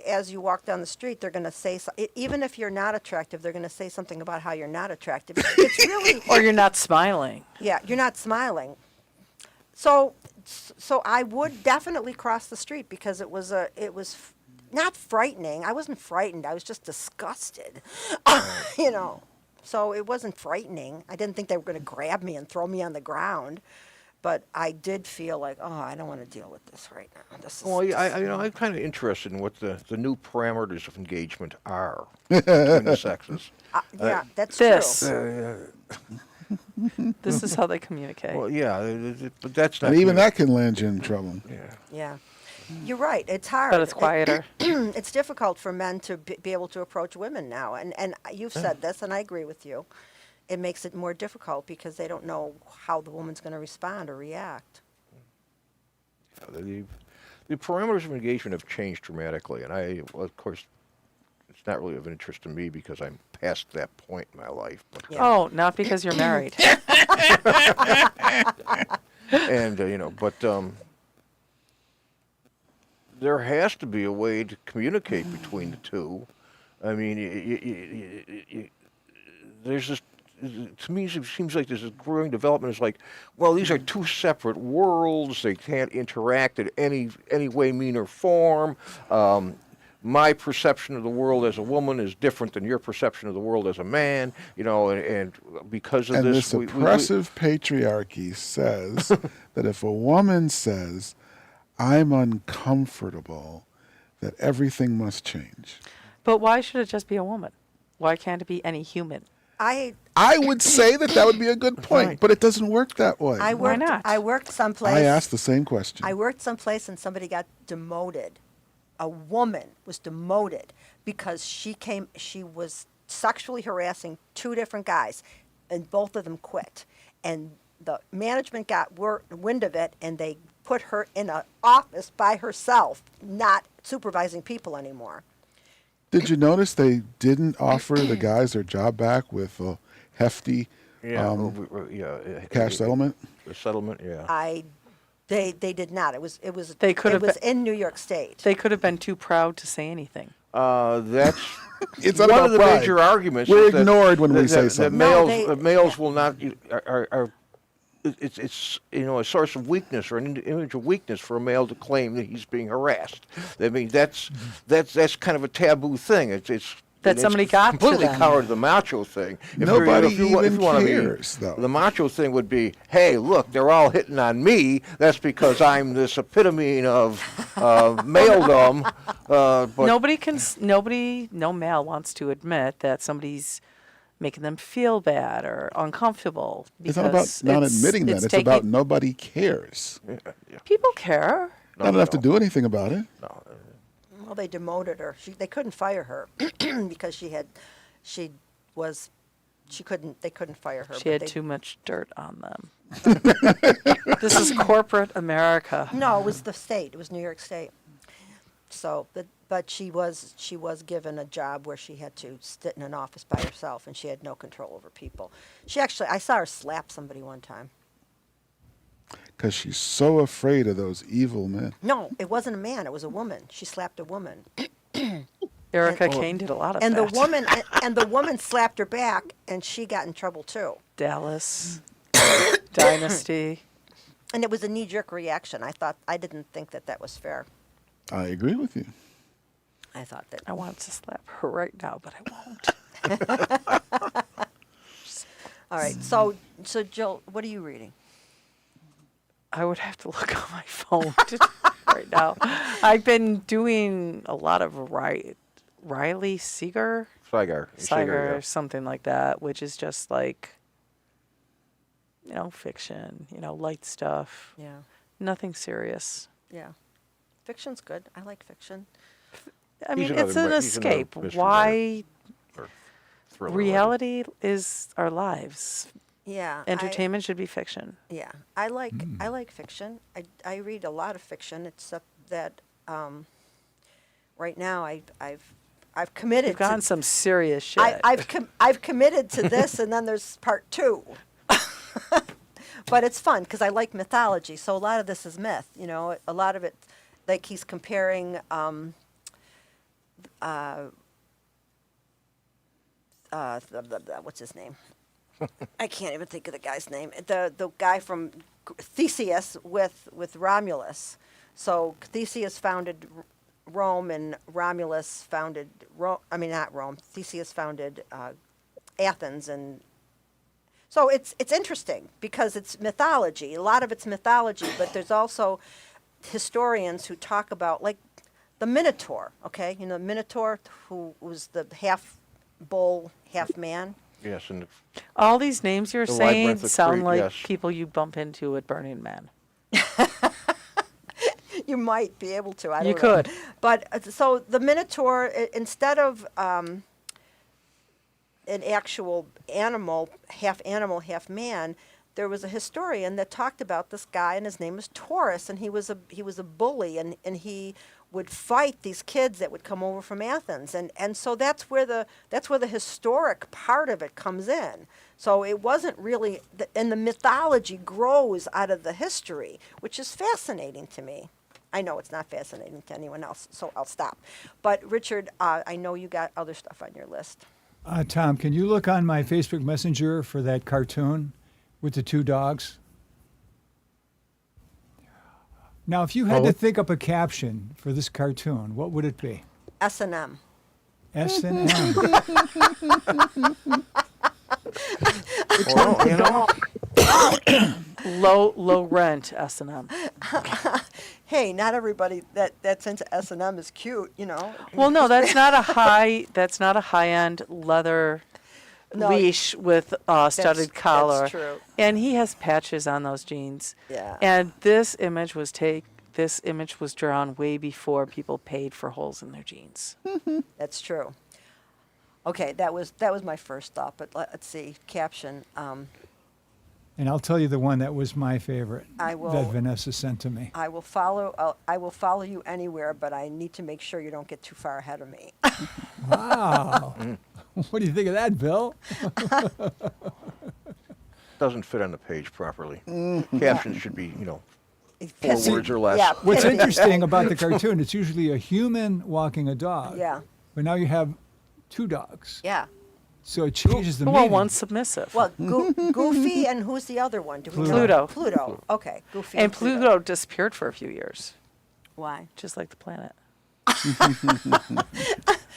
as you walk down the street, they're going to say, even if you're not attractive, they're going to say something about how you're not attractive. It's really, Or you're not smiling. yeah, you're not smiling. So I would definitely cross the street because it was not frightening. I wasn't frightened. I was just disgusted, So it wasn't frightening. I didn't think they were going to grab me and throw me on the ground. But I did feel like, I don't want to deal with this right now. This is Well, I'm kind of interested in what the new parameters of engagement are between the sexes. yeah, that's This. true. This is how they communicate. Well, yeah, but that's not. And even new. that can land you in trouble. Yeah. Yeah, you're right. It's hard. But it's quieter. It's difficult for men to be able to approach women now, and you've said this, and I agree with you. It makes it more difficult because they don't know how the woman's going to respond or react. The parameters of engagement have changed dramatically, and of course, it's not really of interest to me because I'm past that point in my life. But, Yeah. Oh, not because you're married. and there has to be a way to communicate between the two. I mean, there's this. To me, it seems like there's a growing development. It's like, well, these are two separate worlds. They can't interact in any way, mean, or form. My perception of the world as a woman is different than your perception of the world as a man. And because of And this, this oppressive patriarchy says that if a woman says, I'm uncomfortable, that everything must change. But why should it just be a woman? Why can't it be any human? I would say that would be a good point, Right. but it doesn't work that way. Why not? I worked someplace. I asked the same question. I worked someplace and somebody got demoted. A woman was demoted because she was sexually harassing two different guys, and both of them quit. And the management got wind of it, and they put her in an office by herself, not supervising people anymore. Did you notice they didn't offer the guys their job back with a hefty cash settlement? The settlement, yeah. They did not. It was They could it have was been- in New York State. They could have been too proud to say anything. That's It's not one about of the pride. major arguments. We're is that- ignored when we that- say that something. No, males will not are it's a source of weakness or an image of weakness for a male to claim that he's being harassed. I mean that's kind of a taboo thing. That somebody got to completely them. counter to the macho thing. Nobody if you even wanna be- cares, though. The macho thing would be, hey, look, they're all hitting on me. That's because I'm this epitome of maledom. But No male wants to admit that somebody's making them feel bad or uncomfortable. It's not about not admitting that. It's about nobody cares. People care. Not enough to do anything about it. Well, they demoted her. They couldn't fire her because they couldn't fire her. She but had they- too much dirt on them. This is corporate America. No, it was the state. It was New York State. So, but she was given a job where she had to sit in an office by herself, and she had no control over people. I saw her slap somebody one time. Because she's so afraid of those evil men. No, it wasn't a man. It was a woman. She slapped a woman, Erica Kane did a lot of and that. the woman slapped her back, and she got in trouble too. Dallas Dynasty. And it was a knee-jerk reaction. I didn't think that was fair. I agree with you. I thought that. I wanted to slap her right now, but I won't. All right. So Jill, what are you reading? I would have to look on my phone right now. I've been doing a lot of Riley Seeger, Saigar, Saiger, yeah. something like that, which is just like, fiction, light stuff, Yeah. nothing serious. Yeah. Fiction's good. I like fiction. I He's mean, it's another an he's another escape. mystery Why? Or thriller Reality is our lives. Yeah. Entertainment should be fiction. Yeah. I like fiction. I read a lot of fiction, except that right now I've committed You've gotten to some serious shit. I've committed to this, and then there's part 2. But it's fun because I like mythology. So a lot of this is myth. A lot of it, like he's comparing. What's his name? I can't even think of the guy's name. The guy from Theseus with Romulus. So Theseus founded Rome, and Romulus founded Rome. I mean, not Rome. Theseus founded Athens, and so it's interesting because it's mythology. A lot of it's mythology, but there's also historians who talk about, like, the Minotaur. Okay, the Minotaur, who was the half bull, half man. Yes, and All these names you're The saying Labyrinth of sound Crete, like yes. people you bump into at Burning Man. You might be able to. I don't You know. could. But so the Minotaur, instead of an actual animal, half man, there was a historian that talked about this guy, and his name was Taurus, and he was a bully, and he would fight these kids that would come over from Athens, and so that's where the historic part of it comes in. So it wasn't really, and the mythology grows out of the history, which is fascinating to me. I know it's not fascinating to anyone else, so I'll stop. But Richard, I know you got other stuff on your list. Tom, can you look on my Facebook Messenger for that cartoon with the 2 dogs? Now, if you had to think up a caption for this cartoon, what would it be? S&M. S&M. well, Low rent S&M. Hey, not everybody that's into S&M is cute, Well, no, that's not a high end leather No, leash with studded collar. That's true. And he has patches on those jeans. Yeah. And this image was drawn way before people paid for holes in their jeans. That's true. Okay, that was my first thought, but let's see. Caption. And I'll tell you the one that was my favorite I will- that Vanessa sent to me. I will follow you anywhere, but I need to make sure you don't get too far ahead of me. Wow. What do you think of that, Bill? Doesn't fit on the page properly. Captions should be, four Pithy. words or less. Yeah. What's pithy. interesting about the cartoon, it's usually a human walking a dog. Yeah. But now you have two dogs. Yeah. So it changes the Well, meaning. one's submissive. Well, Goofy and who's the other one? Do we know? Pluto. Pluto. Okay, Goofy. And Pluto disappeared for a few years, Why? just like the planet.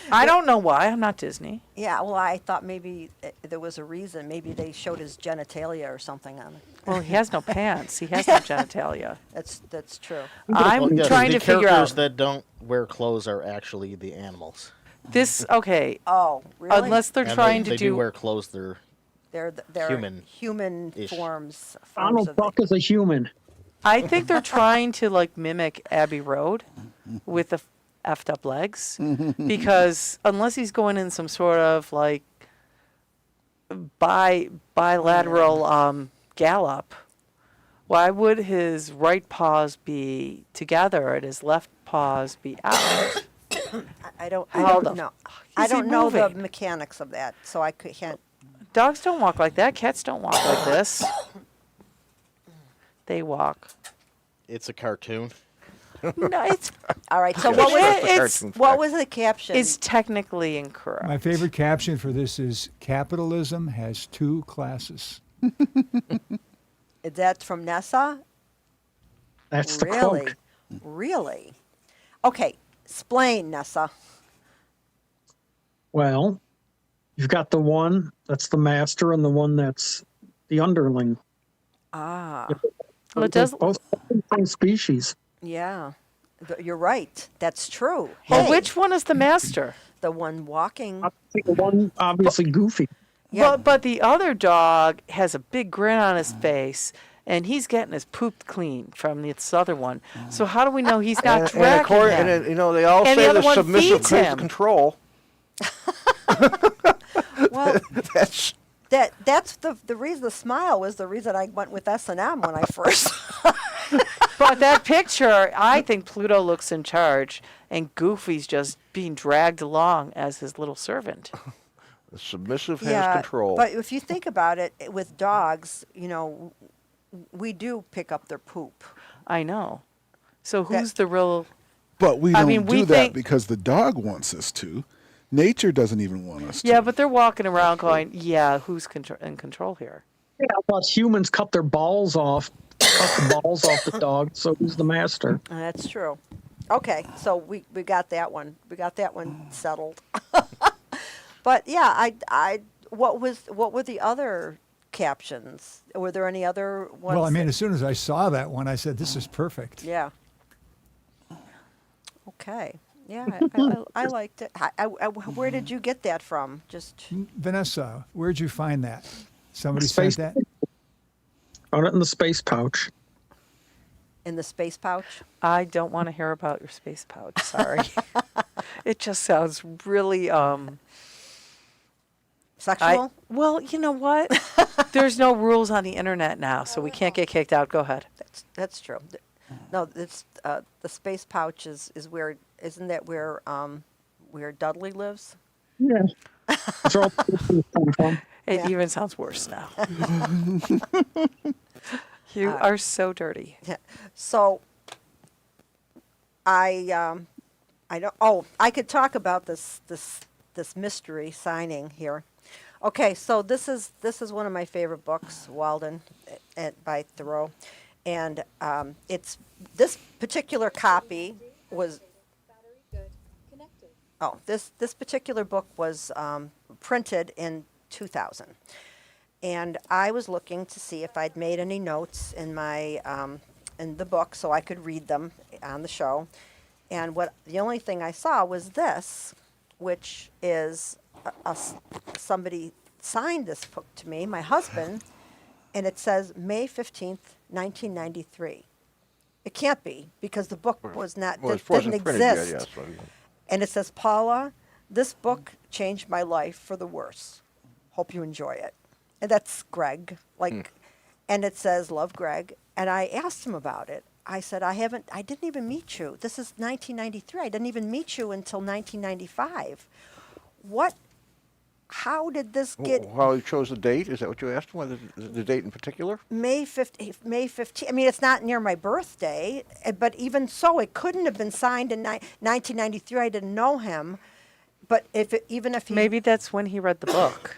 I don't know why. I'm not Disney. Yeah. Well, I thought maybe there was a reason. Maybe they showed his genitalia or something on it. Well, he has no pants. He has no genitalia. That's true. I'm Well, yeah, trying the to figure characters out that don't wear clothes are actually the animals. this. Okay, Oh, really? unless they're And trying they to do wear clothes. they're human forms Donald of the, Duck is a human. I think they're trying to like mimic Abbey Road with the effed up legs, because unless he's going in some sort of like bilateral gallop, why would his right paws be together and his left paws be out? I don't How the know. f- I is he don't know the moving? mechanics of that, so I can't. Dogs don't walk like that. Cats don't walk like this. They walk. It's a cartoon. No, it's All right. So Yeah, what was that's the it's- cartoon what fact. was the caption? it's technically incorrect. My favorite caption for this is capitalism has two classes. Is that from Nessa? That's the Really? quote. Really? Okay. Explain, Nessa. Well, you've got the one that's the master and the one that's the underling. Ah. Well, it does. They're both the same species. Yeah. You're right. That's true. Well, Hey, which one is the master? the one walking? The one obviously goofy. Yeah. But the other dog has a big grin on his face, and he's getting his poop clean from this other one. So how do we know he's not And dragging according, him? and they all And the say other the one submissive feeds creates him. control. Well, That's that's the reason. The smile was the reason I went with S&M when I first. But that picture, I think Pluto looks in charge, and Goofy's just being dragged along as his little servant. the submissive has control. But if you think about it, with dogs, we do pick up their poop. I know. So That- who's the real? But we I don't mean, we do that think- because the dog wants us to. Nature doesn't even want us to. Yeah, but they're walking around going, "Yeah, who's in control here?" Yeah, but humans cut their balls off, cut the balls off the dog, so who's the master? That's true. Okay, so we got that one. We got that one settled. But yeah, what were the other captions? Were there any other ones? Well, I mean, that- as soon as I saw that one, I said, this is perfect. yeah. Okay. Yeah, I liked it. Where did you get that from? Just Vanessa, where'd you find that? Somebody Space- sent that? Found it in the space pouch. in the space pouch? I don't want to hear about your space pouch. Sorry. It just sounds really Sexual? well, you know what? There's no rules on the internet now, so we can't get kicked out. Go ahead. That's true. No, it's the space pouch is where isn't that where Dudley lives? Yeah. That's where all the pictures come from. It Yeah. even sounds worse now. You are so dirty. Yeah. So I don't. Oh, I could talk about this mystery signing here. Okay, so this is one of my favorite books, Walden, by Thoreau, and it's this particular copy was. Oh, this particular book was printed in 2000, and I was looking to see if I'd made any notes in my in the book so I could read them on the show, and the only thing I saw was this, which is somebody signed this book to me, my husband, and it says May 15th, 1993. It can't be because the book was not Well, it didn't wasn't printed yet, exist. yes. And it says, Paula, this book changed my life for the worse. Hope you enjoy it. And that's Greg. And it says, love, Greg. And I asked him about it. I said, I didn't even meet you. This is 1993. I didn't even meet you until 1995. How did this get How you chose the date? Is that what you asked? Whether the date in particular? May 15th? I mean, it's not near my birthday, but even so, it couldn't have been signed in 1993. I didn't know him. But even if he... Maybe that's when he read the book.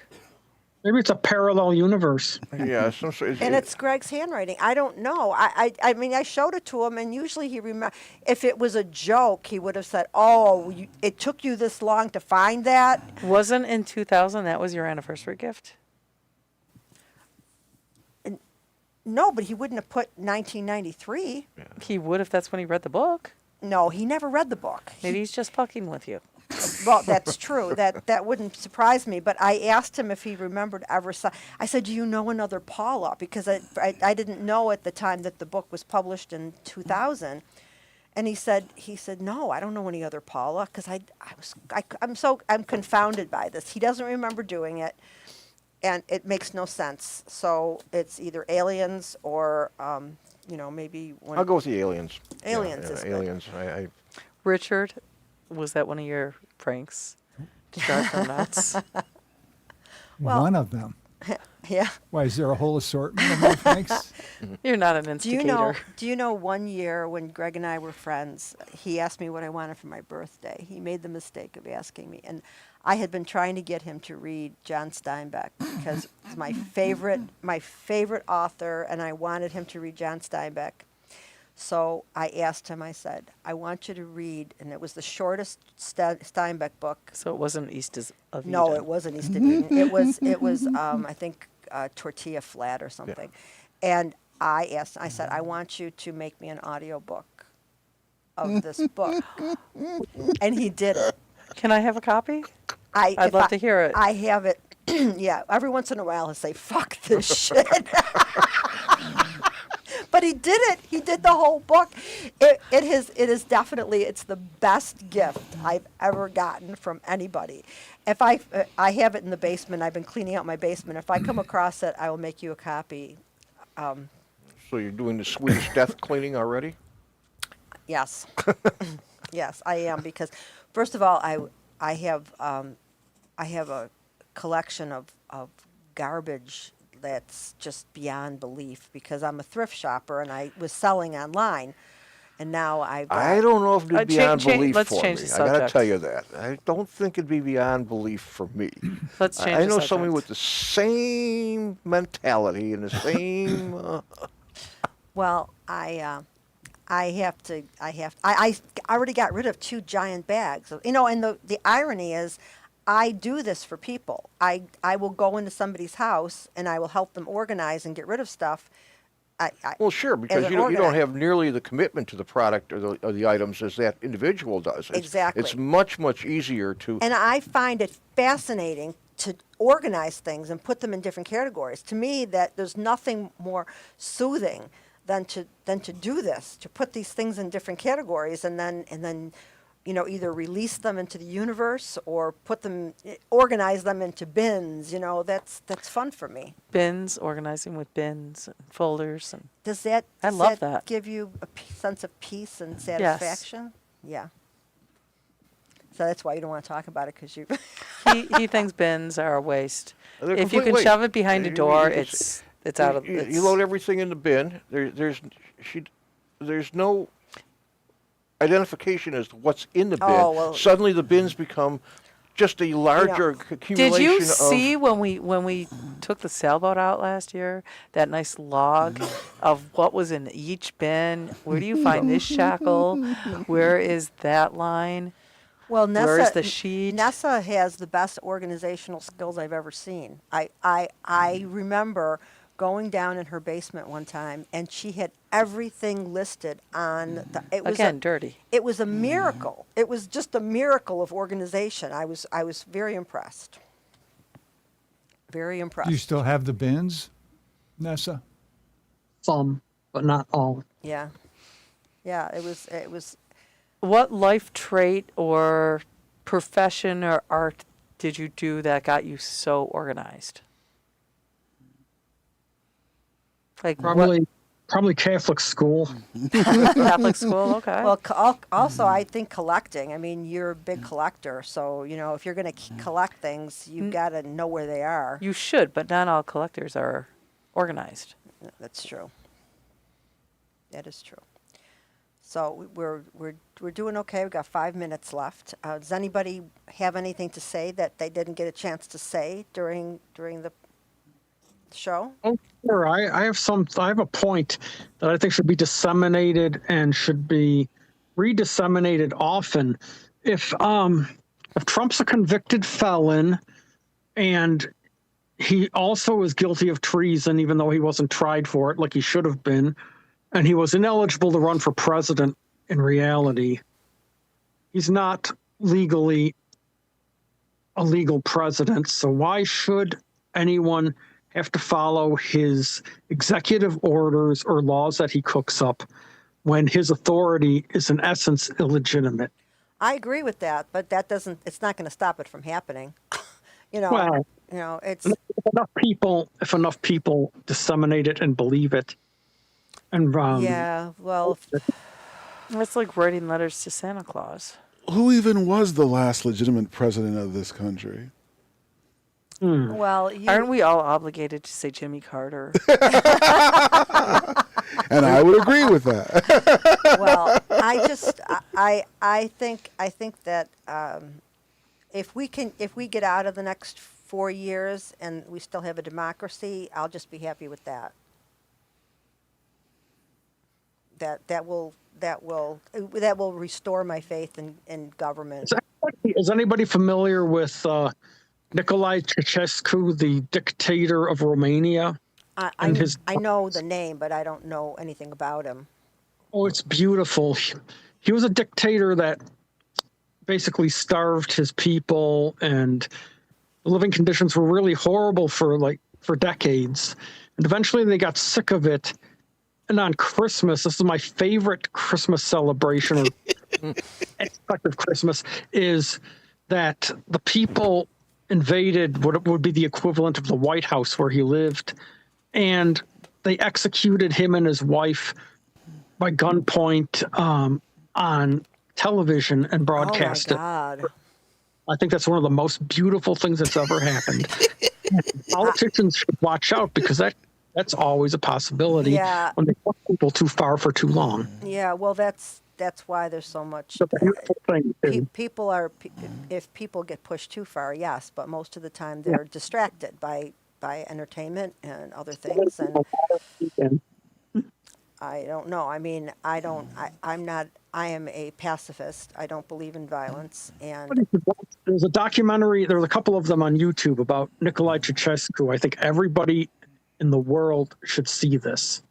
Maybe it's a parallel universe. Yeah, some sort. And it's Greg's handwriting. I don't know. I mean, I showed it to him, and usually he remember. If it was a joke, he would have said, "Oh, it took you this long to find that." Wasn't in 2000 that was your anniversary gift? No, but he wouldn't have put 1993. He would if that's when he read the book. No, he never read the book. Maybe he's just fucking with you. Well, that's true. That wouldn't surprise me. But I asked him if he remembered ever. I said, "Do you know another Paula?" Because I didn't know at the time that the book was published in 2000. And he said, "No, I don't know any other Paula." Because I'm confounded by this. He doesn't remember doing it, and it makes no sense. So it's either aliens or maybe one. I'll go with the aliens. Aliens Yeah, is good. aliens. Richard, was that one of your pranks to drive them nuts? Well- One of them. Yeah. Why, is there a whole assortment of my pranks? You're not an Do instigator. you know 1 year when Greg and I were friends, he asked me what I wanted for my birthday. He made the mistake of asking me, and I had been trying to get him to read John Steinbeck because it's my favorite author, and I wanted him to read John Steinbeck. So I asked him, I said, I want you to read, and it was the shortest Steinbeck book. So it wasn't East of No, Eden. it wasn't East of Eden. It was I think Tortilla Flat or something. And I said, I want you to make me an audiobook of this book. And he did it. Can I have a copy? I'd I'd love to hear it. I have it. Yeah, every once in a while he'll say, fuck this shit. But he did it. He did the whole book. It is definitely, it's the best gift I've ever gotten from anybody. If I have it in the basement. I've been cleaning out my basement. If I come across it, I will make you a copy. So you're doing the Swedish death cleaning already? Yes. Yes, I am, because first of all, I have a collection of garbage that's just beyond belief, because I'm a thrift shopper and I was selling online, and now I don't know if it'd be beyond belief let's for change me. the I gotta subject. tell you that. I don't think it'd be beyond belief for me. Let's change I the know subject. somebody with the same mentality and the same. well I already got rid of 2 giant bags, and the irony is, I do this for people. I will go into somebody's house and I will help them organize and get rid of stuff. Well, sure, because an you don't organizer. have nearly the commitment to the product or the items as that individual does. Exactly. It's much easier to. And I find it fascinating to organize things and put them in different categories. To me, that there's nothing more soothing than to do this, to put these things in different categories and then either release them into the universe or organize them into bins. That's fun for me. Bins, organizing with bins and folders. And Does that I love that. give you a sense of peace and satisfaction? Yeah. So that's why you don't want to talk about it, because you. he thinks bins are a waste. They're If you complete can waste. shove it behind a You- door, you it's out of. You load everything in the bin. There's no identification as to what's in the bin. Oh, well- Suddenly the bins become just a larger accumulation Did you of. see when we took the sailboat out last year, that nice log of what was in each bin? Where do you find this shackle? Where is that line? Well, Nessa, Where's the sheet? Nessa has the best organizational skills I've ever seen. I remember going down in her basement one time, and she had everything listed on the. It was Again, dirty. It was a miracle. It was just a miracle of organization. I was very impressed. Very impressed. Do you still have the bins, Nessa? Some, but not all. Yeah. Yeah, it was What life trait or profession or art did you do that got you so organized? Like Probably Catholic school. what Catholic school? Okay. well. Also, I think collecting. I mean, you're a big collector, so if you're going to collect things, you've got to know where they are. You should, but not all collectors are organized. That's true. That is true. So we're doing okay. We've got 5 minutes left. Does anybody have anything to say that they didn't get a chance to say during the show? Oh, sure. I have a point that I think should be disseminated and should be redisseminated often. If Trump's a convicted felon and he also is guilty of treason, even though he wasn't tried for it like he should have been, and he was ineligible to run for president in reality, he's not legally a legal president. So why should anyone have to follow his executive orders or laws that he cooks up when his authority is in essence illegitimate? I agree with that, but it's not going to stop it from happening. Well, It's if enough people disseminate it and believe it, and yeah. Well, It's like writing letters to Santa Claus. Who even was the last legitimate president of this country? well, Aren't we all obligated to say Jimmy Carter? And I would agree with that. well, I think that if we get out of the next 4 years and we still have a democracy, I'll just be happy with that. That will restore my faith in government. is anybody familiar with Nicolae Ceausescu, the dictator of Romania? I know the name, but I don't know anything about him. Oh, it's beautiful. He was a dictator that basically starved his people, and the living conditions were really horrible for decades. And eventually they got sick of it. And on Christmas, this is my favorite Christmas celebration or aspect of Christmas, is that the people invaded what would be the equivalent of the White House where he lived, and they executed him and his wife by gunpoint on television and broadcast Oh my God. it. I think that's one of the most beautiful things that's ever happened. Politicians should watch out, because that's always a possibility when they put people too far for too long. Yeah, well, that's why there's so much. It's a beautiful thing. If people get pushed too far, yes, but most of the time they're distracted by entertainment and other things, and I don't know. I mean, I am a pacifist. I don't believe in violence, and There's a documentary, there's a couple of them on YouTube about Nicolae Ceausescu. I think everybody in the world should see this.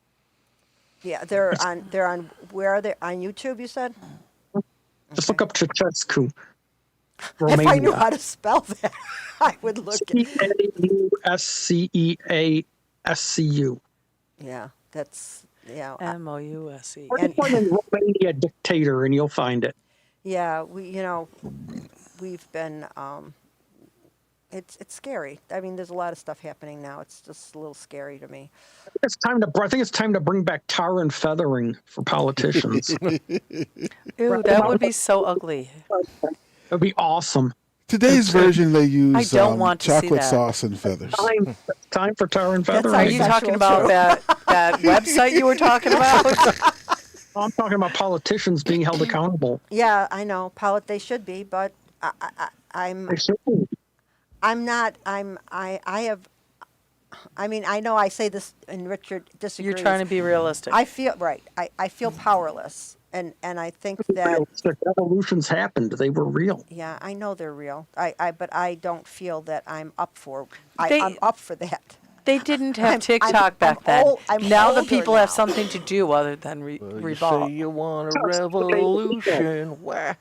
yeah, they're on. Where are they? On YouTube, you said? Just look up Ceausescu. If I Romania. knew how to spell that, I would look at. Ceauscescu. Yeah, that's MOUSE. Or just find in Romania dictator and you'll find it. yeah. We've been. It's scary. I mean, there's a lot of stuff happening now. It's just a little scary to me. I think it's time to bring back tar and feathering for politicians. Ew, that would be so ugly. That'd be awesome. Today's version, they use don't want to see chocolate that. sauce and feathers. Time for tar and feathering. Are you talking about that website you were talking about? I'm talking about politicians being held accountable. Yeah, I know. They should be, but I'm They should. not. I have. I mean, I know I say this, and Richard disagrees. You're trying to be realistic. I feel right. I feel powerless, and I think that. Revolutions happened. They were real. Yeah, I know they're real. But I don't feel that I'm up for. They- I'm up for that. They didn't have I'm- TikTok back then. I'm now the older people have now. something to do other than You say revolt. you want a revolution. Wow.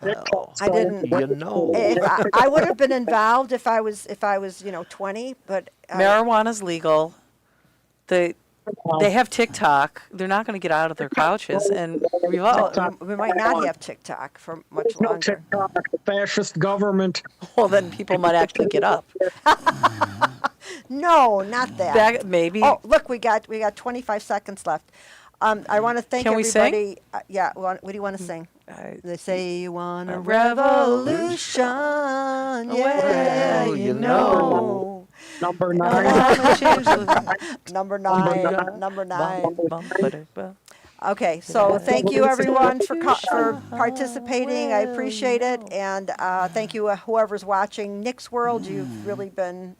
I didn't. You know. I would have been involved if I was 20, but Marijuana's legal. They have TikTok. They're not going to get out of their couches, and we've all. Well, we might not have TikTok for much No longer. TikTok, the fascist government. Well, then people might actually get up. No, not that. Maybe. Oh, look, we got 25 seconds left. I want to thank Can we sing? everybody. Yeah, what do you want to sing? They say you want a revolution. revolution. Yeah, Well, you you know. Number I'm 9. gonna change the- Number 9. Number 9. Bum. Okay, so thank you everyone for participating. I appreciate it, and thank you whoever's watching. Nick's World, you've really been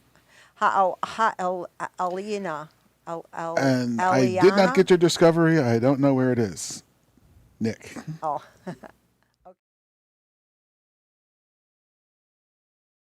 Alina. And I did not get your discovery. I don't know where it is. Nick. Oh.